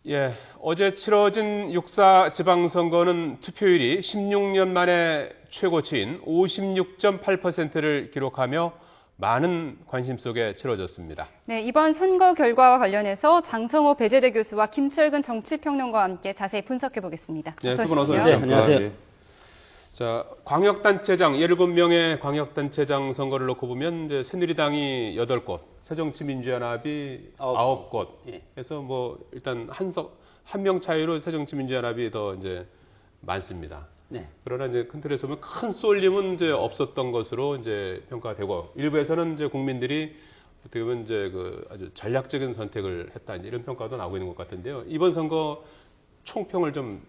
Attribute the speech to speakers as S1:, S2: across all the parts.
S1: 예, 어제 치러진 6.4 지방선거는 투표율이 16년 만에 최고치인 56.8%를 기록하며 많은 관심 속에 치러졌습니다.
S2: 네, 이번 선거 결과와 관련해서 장성호 배재대 교수와 김철근 정치평론가와 함께 자세히 분석해 보겠습니다.
S1: 네,
S2: 어서
S1: 두 분 어서
S2: 오십시오.
S1: 오십시오.
S3: 네, 안녕하세요.
S1: 자, 광역단체장 17명의 광역단체장 선거를 놓고 보면 이제 새누리당이 8곳, 새정치민주연합이 9곳.
S3: 예.
S1: 그래서 뭐 일단 한 명 차이로 새정치민주연합이 더 이제 많습니다.
S3: 네.
S1: 그러나 이제 큰 틀에서 보면 큰 쏠림은 이제 없었던 것으로 이제 평가되고 일부에서는 이제 국민들이 어떻게 보면 이제 그 아주 전략적인 선택을 했다 이런 평가도 나오고 있는 것 같은데요. 이번 선거 총평을 좀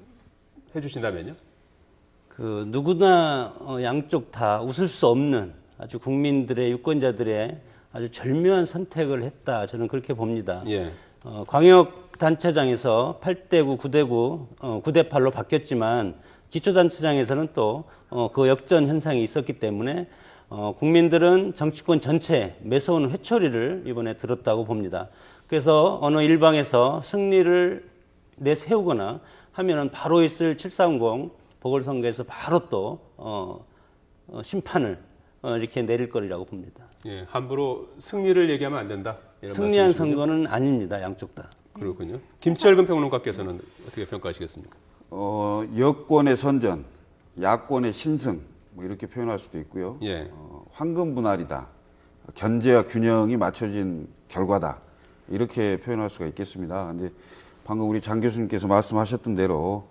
S1: 해주신다면요.
S3: 누구나 양쪽 다 웃을 수 없는 아주 국민들의 유권자들의 아주 절묘한 선택을 했다. 저는 그렇게 봅니다.
S1: 예.
S3: 광역단체장에서 8대9, 9대9, 9대8로 바뀌었지만 기초단체장에서는 또 그 역전 현상이 있었기 때문에 국민들은 정치권 전체 매서운 회초리를 이번에 들었다고 봅니다. 그래서 어느 일방에서 승리를 내세우거나 하면은 바로 있을 730 보궐선거에서 바로 또 심판을 이렇게 내릴 거리라고 봅니다.
S1: 예, 함부로 승리를 얘기하면 안 된다. 이런
S3: 승리한
S1: 말씀이시군요.
S3: 선거는 아닙니다. 양쪽 다.
S1: 그렇군요. 김철근 평론가께서는 어떻게 평가하시겠습니까?
S4: 여권의 선전, 야권의 신승 뭐 이렇게 표현할 수도 있고요.
S1: 예.
S4: 황금 분할이다. 견제와 균형이 맞춰진 결과다. 이렇게 표현할 수가 있겠습니다. 근데 방금 우리 장 교수님께서 말씀하셨던 대로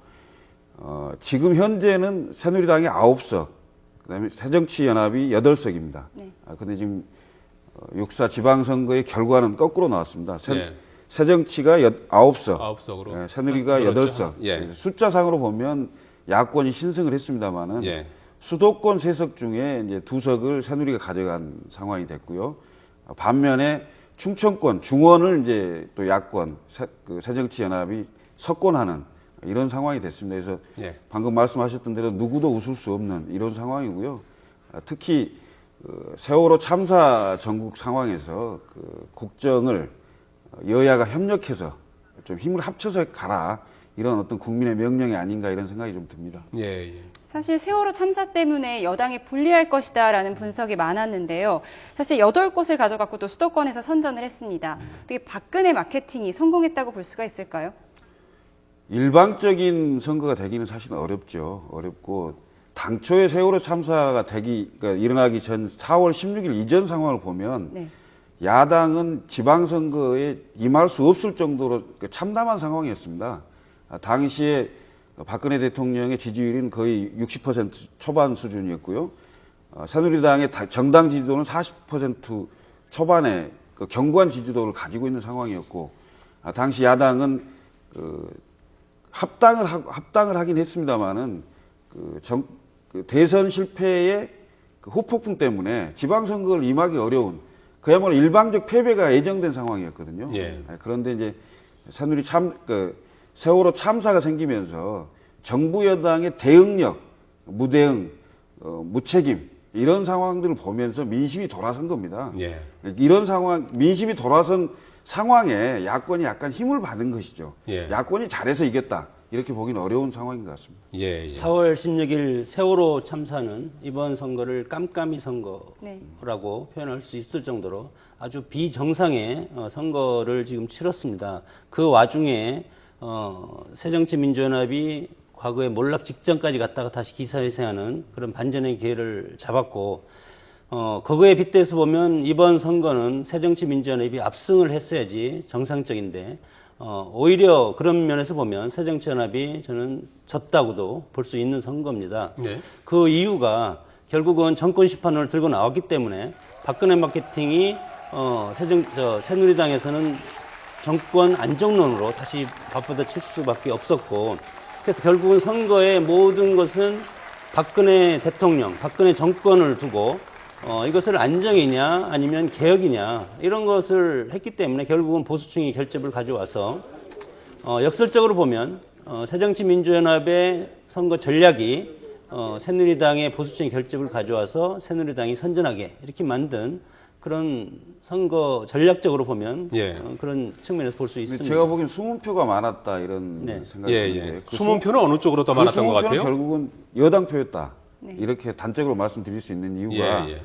S4: 지금 현재는 새누리당이 9석, 그다음에 새정치연합이 8석입니다.
S2: 네.
S4: 근데 지금 6.4 지방선거의 결과는 거꾸로 나왔습니다.
S1: 예.
S4: 새정치가 9석,
S1: 9석으로.
S4: 새누리가
S1: 그렇죠.
S4: 8석.
S1: 예.
S4: 숫자상으로 보면 야권이 신승을 했습니다만은
S1: 예.
S4: 수도권 3석 중에 이제 2석을 새누리가 가져간 상황이 됐고요. 반면에 충청권, 중원을 이제 또 야권, 새정치연합이 석권하는 이런 상황이 됐습니다. 그래서
S1: 예.
S4: 방금 말씀하셨던 대로 누구도 웃을 수 없는 이런 상황이고요. 특히 세월호 참사 전국 상황에서 국정을 여야가 협력해서 좀 힘을 합쳐서 가라 이런 어떤 국민의 명령이 아닌가 이런 생각이 좀 듭니다.
S1: 예, 예.
S2: 사실 세월호 참사 때문에 여당이 불리할 것이다라는 분석이 많았는데요. 사실 8곳을 가져갔고 또 수도권에서 선전을 했습니다. 어떻게 박근혜 마케팅이 성공했다고 볼 수가 있을까요?
S4: 일방적인 선거가 되기는 사실 어렵죠. 어렵고 당초에 세월호 참사가 그러니까 일어나기 전 4월 16일 이전 상황을 보면
S2: 네.
S4: 야당은 지방선거에 임할 수 없을 정도로 참담한 상황이었습니다. 당시에 박근혜 대통령의 지지율은 거의 60% 초반 수준이었고요. 새누리당의 정당 지지도는 40% 초반의 견고한 지지도를 가지고 있는 상황이었고, 당시 야당은 합당을 하긴 했습니다만은 대선 실패의 후폭풍 때문에 지방선거를 임하기 어려운 그야말로 일방적 패배가 예정된 상황이었거든요.
S1: 예.
S4: 그런데 이제 세월호 참사가 생기면서 정부 여당의 대응력, 무대응, 무책임 이런 상황들을 보면서 민심이 돌아선 겁니다.
S1: 예.
S4: 이런 상황, 민심이 돌아선 상황에 야권이 약간 힘을 받은 것이죠.
S1: 예.
S4: 야권이 잘해서 이겼다. 이렇게 보기는 어려운 상황인 것 같습니다.
S1: 예, 예.
S3: 4월 16일 세월호 참사는 이번 선거를 깜깜이 선거라고
S2: 네.
S3: 표현할 수 있을 정도로 아주 비정상의 선거를 지금 치렀습니다. 그 와중에 새정치민주연합이 과거에 몰락 직전까지 갔다가 다시 기사회생하는 그런 반전의 기회를 잡았고, 그거에 빗대서 보면 이번 선거는 새정치민주연합이 압승을 했어야지 정상적인데, 오히려 그런 면에서 보면 새정치연합이 저는 졌다고도 볼 수 있는 선거입니다.
S1: 네.
S3: 그 이유가 결국은 정권 심판론을 들고 나왔기 때문에 박근혜 마케팅이 새누리당에서는 정권 안정론으로 다시 바쁘다 칠 수밖에 없었고, 그래서 결국은 선거의 모든 것은 박근혜 대통령, 박근혜 정권을 두고 이것을 안정이냐 아니면 개혁이냐 이런 것을 했기 때문에 결국은 보수층이 결집을 가져와서 역설적으로 보면 새정치민주연합의 선거 전략이 새누리당의 보수층의 결집을 가져와서 새누리당이 선전하게 이렇게 만든 그런 선거 전략적으로 보면
S1: 예.
S3: 그런 측면에서 볼 수
S4: 근데
S3: 있습니다.
S4: 제가 보기엔 숨은표가 많았다 이런
S3: 네.
S4: 생각이
S1: 예,
S4: 드는데
S1: 예.
S4: 그
S1: 숨은 표는 어느 쪽으로 더 많았던 것
S4: 숨은
S1: 같아요?
S4: 표는 결국은 여당 표였다.
S2: 네.
S4: 이렇게 단적으로 말씀드릴 수 있는 이유가
S1: 예, 예.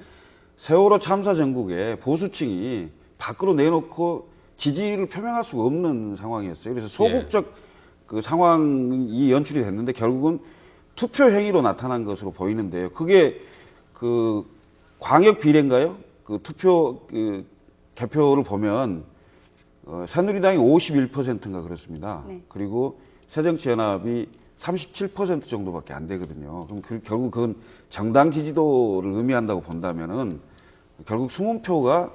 S4: 세월호 참사 전국에 보수층이 밖으로 내놓고 지지를 표명할 수가 없는 상황이었어요. 그래서 소극적 그 상황이 연출이 됐는데 결국은 투표 행위로 나타난 것으로 보이는데요. 그게 그 광역 비례인가요? 그 투표 그 개표를 보면 새누리당이 51%인가 그렇습니다.
S2: 네.
S4: 그리고 새정치연합이 37% 정도밖에 안 되거든요. 그럼 결국 그건 정당 지지도를 의미한다고 본다면은 결국 숨은표가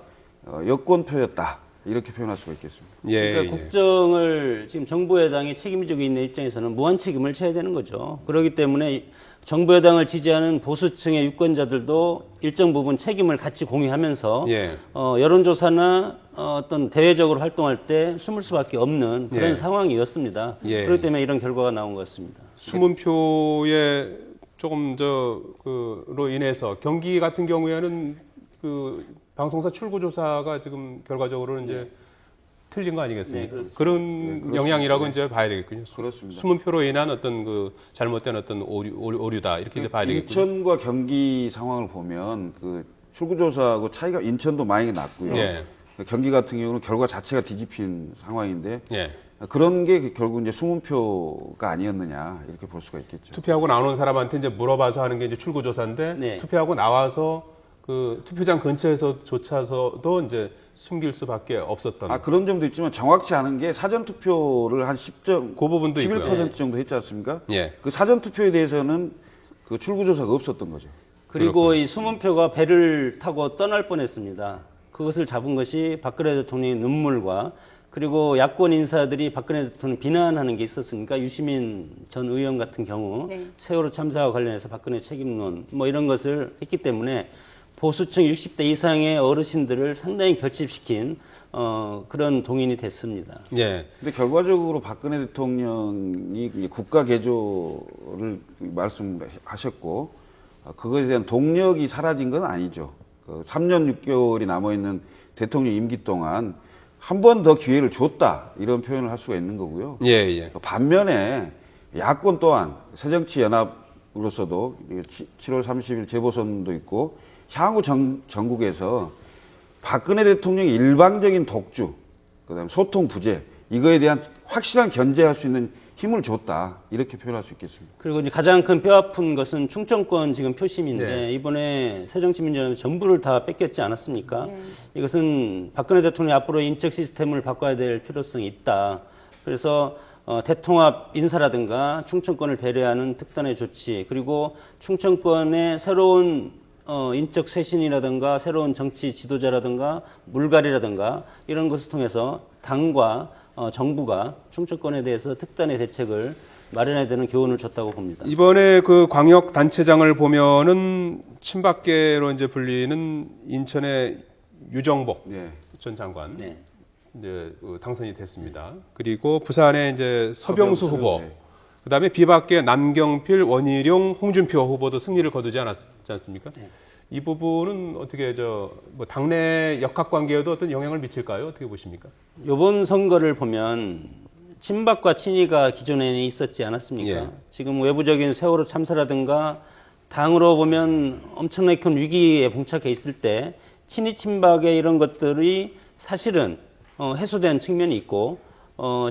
S4: 여권표였다 이렇게 표현할 수가 있겠습니다.
S1: 예,
S3: 그러니까
S1: 예.
S3: 국정을 지금 정부 여당이 책임지고 있는 입장에서는 무한 책임을 져야 되는 거죠. 그렇기 때문에 정부 여당을 지지하는 보수층의 유권자들도 일정 부분 책임을 같이 공유하면서
S1: 예.
S3: 여론조사나 어떤 대외적으로 활동할 때 숨을 수밖에 없는 그런
S1: 예.
S3: 상황이었습니다.
S1: 예.
S3: 그렇기 때문에 이런 결과가 나온 것 같습니다.
S1: 숨은 표에 조금 그로 인해서 경기 같은 경우에는 그 방송사 출구 조사가 지금 결과적으로는 이제 틀린 거 아니겠습니까?
S3: 네, 그렇습니다.
S1: 그런 영향이라고 이제 봐야 되겠군요.
S4: 그렇습니다.
S1: 숨은 표로 인한 어떤 그 잘못된 어떤 오류다 이렇게 이제 봐야 되겠군요.
S4: 인천과 경기 상황을 보면 그 출구조사하고 차이가 인천도 많이 났고요.
S1: 예.
S4: 경기 같은 경우는 결과 자체가 뒤집힌 상황인데
S1: 예.
S4: 그런 게 결국 이제 숨은표가 아니었느냐 이렇게 볼 수가 있겠죠.
S1: 투표하고 나오는 사람한테 이제 물어봐서 하는 게 이제 출구 조사인데
S3: 네.
S1: 투표하고 나와서 그 투표장 근처에서조차서도 이제 숨길 수밖에 없었던
S4: 그런 점도 있지만 정확치 않은 게 사전 투표를 한 10점,
S1: 그 부분도
S4: 11%
S1: 있고요.
S4: 정도 했지 않습니까?
S1: 예.
S4: 그 사전 투표에 대해서는 그 출구 조사가 없었던 거죠.
S3: 그리고 이 숨은표가 배를 타고 떠날 뻔했습니다. 그것을 잡은 것이 박근혜 대통령의 눈물과 그리고 야권 인사들이 박근혜 대통령 비난하는 게 있었으니까 유시민 전 의원 같은 경우
S2: 네.
S3: 세월호 참사와 관련해서 박근혜 책임론 뭐 이런 것을 했기 때문에 보수층 60대 이상의 어르신들을 상당히 결집시킨 그런 동인이 됐습니다.
S1: 예.
S4: 근데 결과적으로 박근혜 대통령이 이제 국가 개조를 말씀하셨고 그것에 대한 동력이 사라진 건 아니죠. 그 3년 6개월이 남아있는 대통령 임기 동안 한 번 더 기회를 줬다 이런 표현을 할 수가 있는 거고요.
S1: 예, 예.
S4: 반면에 야권 또한 새정치연합으로서도 7월 30일 재보선도 있고 향후 전국에서 박근혜 대통령의 일방적인 독주, 그다음에 소통 부재 이거에 대한 확실한 견제할 수 있는 힘을 줬다 이렇게 표현할 수 있겠습니다.
S3: 그리고 이제 가장 큰 뼈아픈 것은 충청권 지금 표심인데
S1: 네.
S3: 이번에 새정치민주연합 전부를 다 뺏겼지 않았습니까?
S2: 네.
S3: 이것은 박근혜 대통령이 앞으로 인적 시스템을 바꿔야 될 필요성이 있다. 그래서 대통합 인사라든가 충청권을 배려하는 특단의 조치 그리고 충청권의 새로운 인적 쇄신이라든가 새로운 정치 지도자라든가 물갈이라든가 이런 것을 통해서 당과 정부가 충청권에 대해서 특단의 대책을 마련해야 되는 교훈을 줬다고 봅니다.
S1: 이번에 그 광역 단체장을 보면은 친박계로 이제 불리는 인천의 유정복
S4: 네.
S1: 전 장관
S3: 네.
S1: 이제 당선이 됐습니다. 그리고 부산에 이제 서병수 후보,
S4: 네.
S1: 그다음에 비박계 남경필, 원희룡, 홍준표 후보도 승리를 거두지 않았지 않습니까?
S3: 네.
S1: 이 부분은 어떻게 뭐 당내 역학 관계에도 어떤 영향을 미칠까요? 어떻게 보십니까?
S3: 이번 선거를 보면 친박과 친이가 기존에는 있었지 않았습니까?
S1: 예.
S3: 지금 외부적인 세월호 참사라든가 당으로 보면 엄청나게 큰 위기에 봉착해 있을 때 친이 친박의 이런 것들이 사실은 해소된 측면이 있고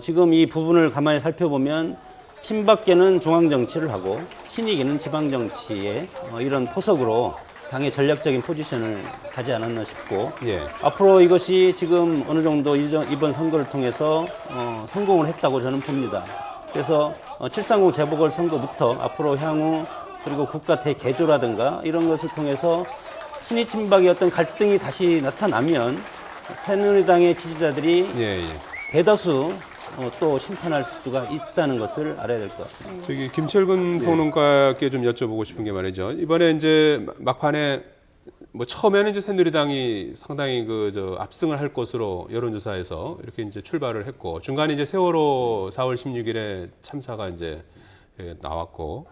S3: 지금 이 부분을 가만히 살펴보면 친박계는 중앙정치를 하고 친이계는 지방정치의 이런 포석으로 당의 전략적인 포지션을 가지 않았나 싶고
S1: 예.
S3: 앞으로 이것이 지금 어느 정도 이번 선거를 통해서 성공을 했다고 저는 봅니다. 그래서 730 재보궐선거부터 앞으로 향후 그리고 국가 대개조라든가 이런 것을 통해서 친이 친박의 어떤 갈등이 다시 나타나면 새누리당의 지지자들이
S1: 예, 예.
S3: 대다수 또 심판할 수가 있다는 것을 알아야 될 것 같습니다.
S1: 저기 김철근 평론가께 좀 여쭤보고 싶은 게 말이죠. 이번에 이제 막판에 뭐 처음에는 이제 새누리당이 상당히 압승을 할 것으로 여론조사에서 이렇게 이제 출발을 했고 중간에 이제 세월호 4월 16일에 참사가 이제 나왔고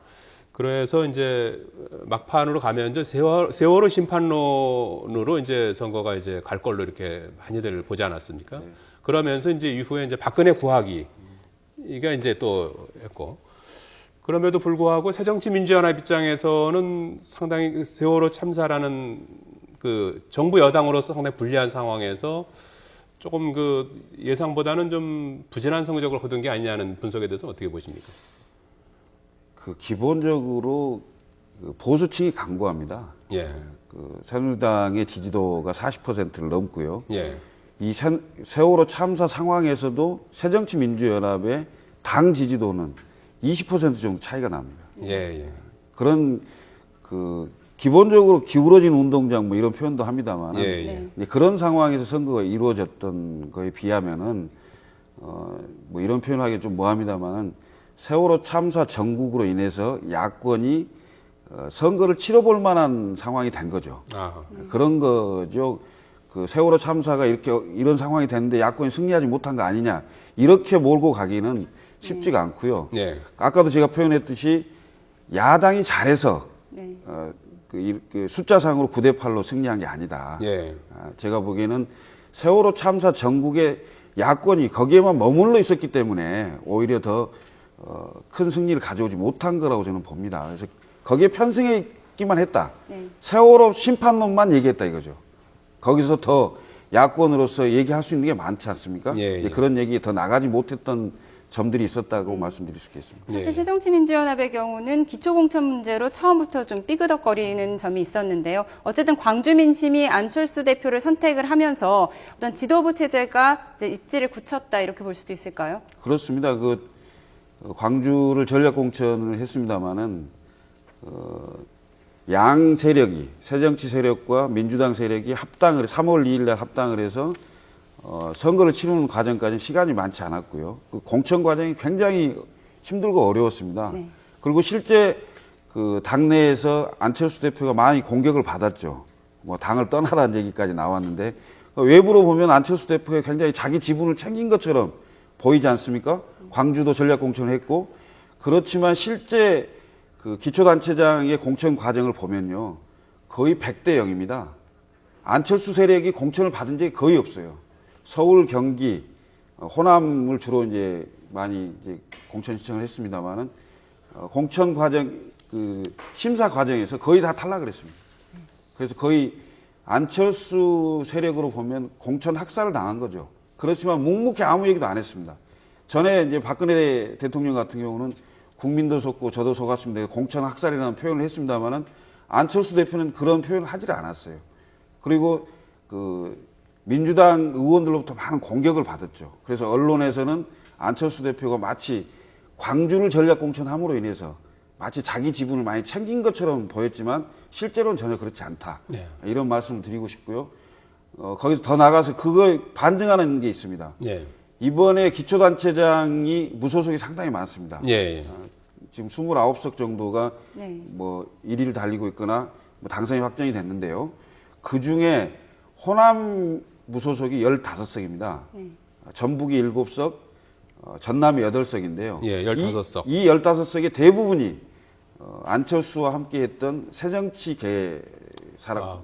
S1: 그래서 이제 막판으로 가면 이제 세월호 심판론으로 이제 선거가 이제 갈 걸로 이렇게 많이들 보지 않았습니까? 그러면서 이제 이후에 이제 박근혜 구하기 이가 이제 또 했고 그럼에도 불구하고 새정치민주연합 입장에서는 상당히 그 세월호 참사라는 그 정부 여당으로서 상당히 불리한 상황에서 조금 그 예상보다는 좀 부진한 성적을 거둔 게 아니냐는 분석에 대해서 어떻게 보십니까?
S4: 그 기본적으로 그 보수층이 강구합니다.
S1: 예,
S4: 그 새누리당의 지지도가 40%를 넘고요.
S1: 예,
S4: 이 세월호 참사 상황에서도 새정치민주연합의 당 지지도는 20% 정도 차이가 납니다.
S1: 예, 예,
S4: 그런 그 기본적으로 기울어진 운동장 뭐 이런 표현도 합니다만
S1: 예, 예.
S4: 그런 상황에서 선거가 이루어졌던 거에 비하면은 뭐 이런 표현하기 좀 뭐합니다만은 세월호 참사 전국으로 인해서 야권이 선거를 치러볼 만한 상황이 된 거죠.
S1: 아,
S4: 그런 거죠. 그 세월호 참사가 이런 상황이 됐는데 야권이 승리하지 못한 거 아니냐 이렇게 몰고 가기는 쉽지가 않고요.
S1: 예,
S4: 아까도 제가 표현했듯이 야당이 잘해서
S2: 네.
S4: 그 숫자상으로 9대8로 승리한 게 아니다.
S1: 예,
S4: 제가 보기에는 세월호 참사 전국에 야권이 거기에만 머물러 있었기 때문에 오히려 더 큰 승리를 가져오지 못한 거라고 저는 봅니다. 그래서 거기에 편승했기만 했다.
S2: 네.
S4: 세월호 심판론만 얘기했다 이거죠. 거기서 더 야권으로서 얘기할 수 있는 게 많지 않습니까?
S1: 예, 예.
S4: 그런 얘기 더 나가지 못했던 점들이 있었다고 말씀드릴 수 있겠습니다.
S2: 사실
S1: 예.
S2: 새정치민주연합의 경우는 기초공천 문제로 처음부터 좀 삐그덕거리는 점이 있었는데요. 어쨌든 광주 민심이 안철수 대표를 선택을 하면서 어떤 지도부 체제가 이제 입지를 굳혔다 이렇게 볼 수도 있을까요?
S4: 그렇습니다. 그 광주를 전략 공천을 했습니다마는 양 세력이 새정치 세력과 민주당 세력이 합당을 3월 2일 날 합당을 해서 선거를 치르는 과정까지 시간이 많지 않았고요. 그 공천 과정이 굉장히 힘들고 어려웠습니다.
S2: 네.
S4: 그리고 실제 그 당내에서 안철수 대표가 많이 공격을 받았죠. 뭐 당을 떠나라는 얘기까지 나왔는데 외부로 보면 안철수 대표가 굉장히 자기 지분을 챙긴 것처럼 보이지 않습니까? 광주도 전략 공천을 했고 그렇지만 실제 그 기초단체장의 공천 과정을 보면요. 거의 100대 0입니다. 안철수 세력이 공천을 받은 적이 거의 없어요. 서울, 경기, 호남을 주로 이제 많이 이제 공천 신청을 했습니다만은 공천 과정 그 심사 과정에서 거의 다 탈락을 했습니다. 그래서 거의 안철수 세력으로 보면 공천 학살을 당한 거죠. 그렇지만 묵묵히 아무 얘기도 안 했습니다. 전에 이제 박근혜 대통령 같은 경우는 국민도 속고 저도 속았습니다. 공천 학살이라는 표현을 했습니다만은 안철수 대표는 그런 표현을 하지를 않았어요. 그리고 그 민주당 의원들로부터 많은 공격을 받았죠. 그래서 언론에서는 안철수 대표가 마치 광주를 전략 공천함으로 인해서 마치 자기 지분을 많이 챙긴 것처럼 보였지만 실제로는 전혀 그렇지 않다.
S1: 네.
S4: 이런 말씀을 드리고 싶고요. 거기서 더 나가서 그걸 반증하는 게 있습니다.
S1: 예,
S4: 이번에 기초단체장이 무소속이 상당히 많습니다.
S1: 예, 예.
S4: 지금 29석 정도가
S2: 네.
S4: 뭐 1위를 달리고 있거나 뭐 당선이 확정이 됐는데요. 그 중에 호남 무소속이 15석입니다.
S2: 네.
S4: 전북이 7석, 전남이 8석인데요.
S1: 예, 15석.
S4: 이 15석의 대부분이 안철수와 함께 했던 새정치계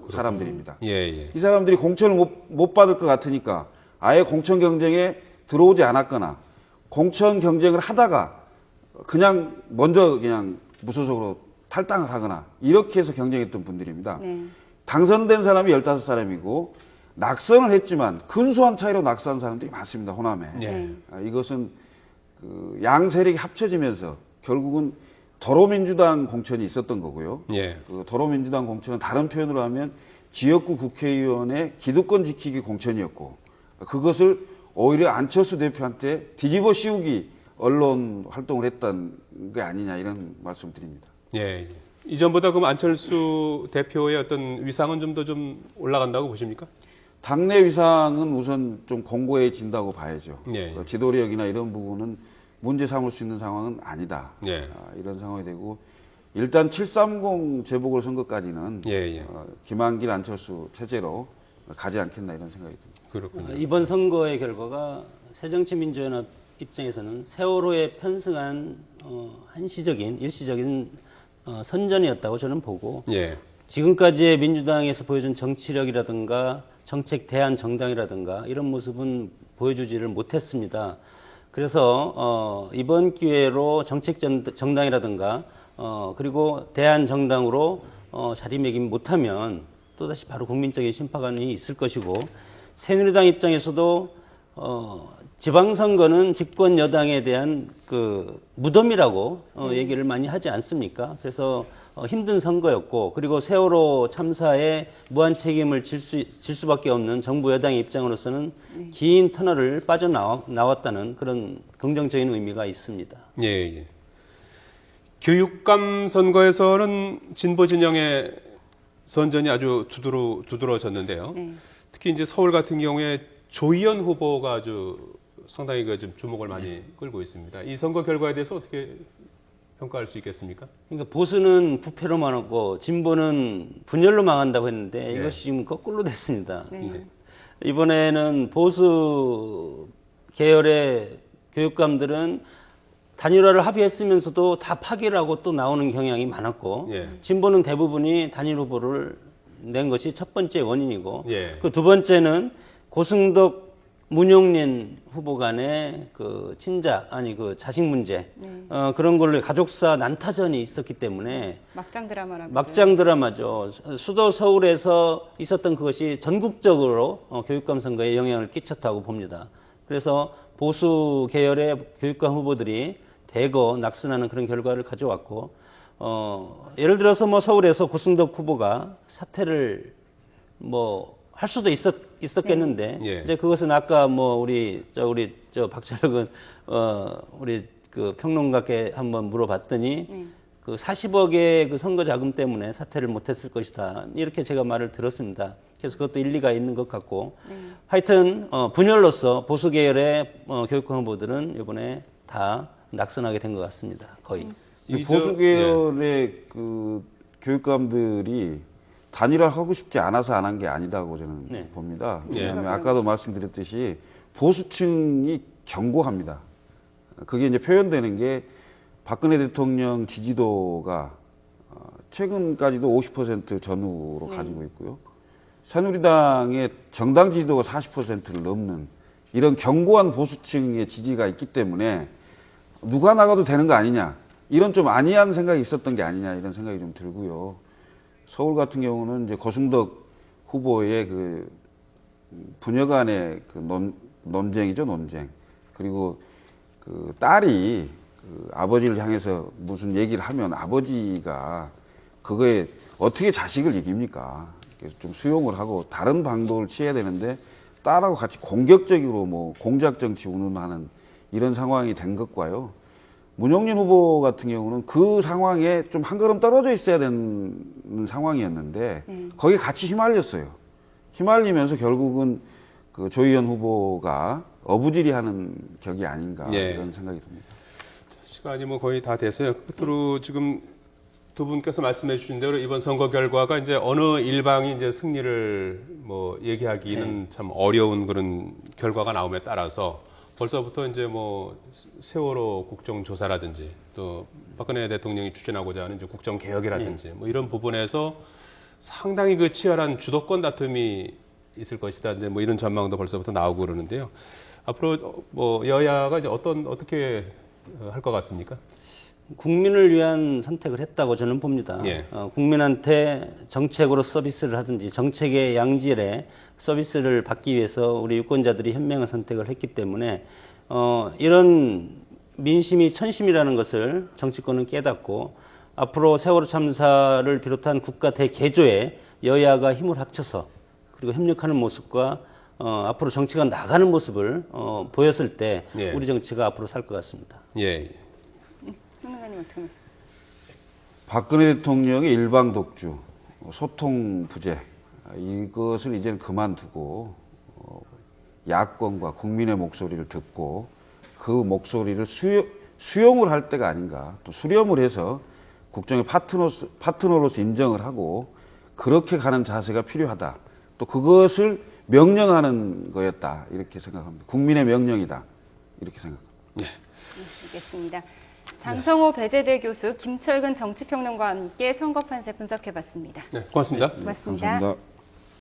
S4: 사람들입니다.
S1: 예, 예.
S4: 이 사람들이 공천을 못 받을 것 같으니까 아예 공천 경쟁에 들어오지 않았거나 공천 경쟁을 하다가 그냥 먼저 그냥 무소속으로 탈당을 하거나 이렇게 해서 경쟁했던 분들입니다.
S2: 네.
S4: 당선된 사람이 15사람이고 낙선을 했지만 근소한 차이로 낙선한 사람들이 많습니다. 호남에.
S1: 예.
S4: 이것은 그 양 세력이 합쳐지면서 결국은 도로민주당 공천이 있었던 거고요.
S1: 예.
S4: 그 도로민주당 공천은 다른 표현으로 하면 지역구 국회의원의 기득권 지키기 공천이었고 그것을 오히려 안철수 대표한테 뒤집어 씌우기 언론 활동을 했던 게 아니냐 이런 말씀 드립니다.
S1: 예, 예. 이전보다 그럼 안철수 대표의 어떤 위상은 좀 더 좀 올라간다고 보십니까?
S4: 당내 위상은 우선 좀 공고해진다고 봐야죠.
S1: 예.
S4: 지도력이나 이런 부분은 문제 삼을 수 있는 상황은 아니다.
S1: 예.
S4: 이런 상황이 되고 일단 730 재보궐선거까지는
S1: 예, 예.
S4: 김한길 안철수 체제로 가지 않겠나 이런 생각이 듭니다.
S1: 그렇군요.
S3: 이번 선거의 결과가 새정치민주연합 입장에서는 세월호에 편승한 한시적인 일시적인 선전이었다고 저는 보고
S1: 예.
S3: 지금까지의 민주당에서 보여준 정치력이라든가 정책 대안 정당이라든가 이런 모습은 보여주지를 못했습니다. 그래서 이번 기회로 정책 정당이라든가 그리고 대안 정당으로 자리매김 못하면 또다시 바로 국민적인 심판이 있을 것이고 새누리당 입장에서도 지방선거는 집권 여당에 대한 그 무덤이라고 얘기를 많이 하지 않습니까? 그래서 힘든 선거였고 그리고 세월호 참사에 무한 책임을 질 수밖에 없는 정부 여당의 입장으로서는 긴 터널을 빠져나왔다는 그런 긍정적인 의미가 있습니다.
S1: 예, 예. 교육감 선거에서는 진보 진영의 선전이 아주 두드러졌는데요.
S2: 네.
S1: 특히 이제 서울 같은 경우에 조희연 후보가 아주 상당히 그 좀 주목을 많이 끌고 있습니다. 이 선거 결과에 대해서 어떻게 평가할 수 있겠습니까?
S3: 그러니까 보수는 부패로 망하고 진보는 분열로 망한다고 했는데 이것이 지금 거꾸로 됐습니다.
S2: 네.
S3: 이번에는 보수 계열의 교육감들은 단일화를 합의했으면서도 다 파기를 하고 또 나오는 경향이 많았고
S1: 예.
S3: 진보는 대부분이 단일 후보를 낸 것이 첫 번째 원인이고
S1: 예.
S3: 그 두 번째는 고승덕 문용린 후보 간의 그 그 자식 문제 그런 걸로 가족사 난타전이 있었기 때문에
S2: 막장 드라마라고.
S3: 막장 드라마죠. 수도 서울에서 있었던 그것이 전국적으로 교육감 선거에 영향을 끼쳤다고 봅니다. 그래서 보수 계열의 교육감 후보들이 대거 낙선하는 그런 결과를 가져왔고 예를 들어서 뭐 서울에서 고승덕 후보가 사퇴를 뭐 할 수도 있었겠는데
S1: 네. 예.
S3: 이제 그것은 아까 뭐 우리 박철혁은 우리 그 평론가께 한번 물어봤더니 그 40억의 그 선거 자금 때문에 사퇴를 못했을 것이다 이렇게 제가 말을 들었습니다. 그래서 그것도 일리가 있는 것 같고 하여튼 분열로서 보수 계열의 교육감 후보들은 이번에 다 낙선하게 된 것 같습니다. 거의.
S4: 보수 계열의 그 교육감들이 단일화하고 싶지 않아서 안 한 게 아니다고 저는 봅니다. 왜냐하면 아까도 말씀드렸듯이 보수층이 견고합니다. 그게 이제 표현되는 게 박근혜 대통령 지지도가 최근까지도 50% 전후로 가지고 있고요. 새누리당의 정당 지지도가 40%를 넘는 이런 견고한 보수층의 지지가 있기 때문에 누가 나가도 되는 거 아니냐 이런 좀 안이한 생각이 있었던 게 아니냐 이런 생각이 좀 들고요. 서울 같은 경우는 이제 고승덕 후보의 그 부녀 간의 그 논쟁이죠, 논쟁. 그리고 그 딸이 그 아버지를 향해서 무슨 얘기를 하면 아버지가 그거에 어떻게 자식을 이깁니까? 그래서 좀 수용을 하고 다른 방법을 취해야 되는데 딸하고 같이 공격적으로 뭐 공작 정치 운운하는 이런 상황이 된 것과요. 문용린 후보 같은 경우는 그 상황에 좀 한 걸음 떨어져 있어야 되는 상황이었는데 거기에 같이 휘말렸어요. 휘말리면서 결국은 그 조희연 후보가 어부지리하는 격이 아닌가 이런 생각이 듭니다.
S1: 시간이 뭐 거의 다 돼서요. 끝으로 지금 두 분께서 말씀해 주신 대로 이번 선거 결과가 이제 어느 일방이 이제 승리를 뭐 얘기하기는 참 어려운 그런 결과가 나옴에 따라서 벌써부터 이제 뭐 세월호 국정조사라든지 또 박근혜 대통령이 추진하고자 하는 이제 국정개혁이라든지 뭐 이런 부분에서 상당히 그 치열한 주도권 다툼이 있을 것이다. 이제 뭐 이런 전망도 벌써부터 나오고 그러는데요. 앞으로 뭐 여야가 이제 어떻게 할 것 같습니까?
S3: 국민을 위한 선택을 했다고 저는 봅니다.
S1: 예.
S3: 국민한테 정책으로 서비스를 하든지 정책의 양질의 서비스를 받기 위해서 우리 유권자들이 현명한 선택을 했기 때문에 이런 민심이 천심이라는 것을 정치권은 깨닫고 앞으로 세월호 참사를 비롯한 국가 대개조에 여야가 힘을 합쳐서 그리고 협력하는 모습과 앞으로 정치가 나가는 모습을 보였을 때
S1: 예.
S3: 우리 정치가 앞으로 살 것 같습니다.
S1: 예.
S2: 평론가님 어떻게 보세요?
S4: 박근혜 대통령의 일방 독주, 소통 부재 이것을 이제는 그만두고 야권과 국민의 목소리를 듣고 그 목소리를 수용을 할 때가 아닌가 또 수렴을 해서 국정의 파트너로서 인정을 하고 그렇게 가는 자세가 필요하다. 또 그것을 명령하는 거였다 이렇게 생각합니다. 국민의 명령이다 이렇게 생각합니다.
S2: 알겠습니다. 장성호 배재대 교수, 김철근 정치평론가와 함께 선거 판세 분석해봤습니다.
S1: 네, 고맙습니다.
S2: 고맙습니다.
S4: 감사합니다.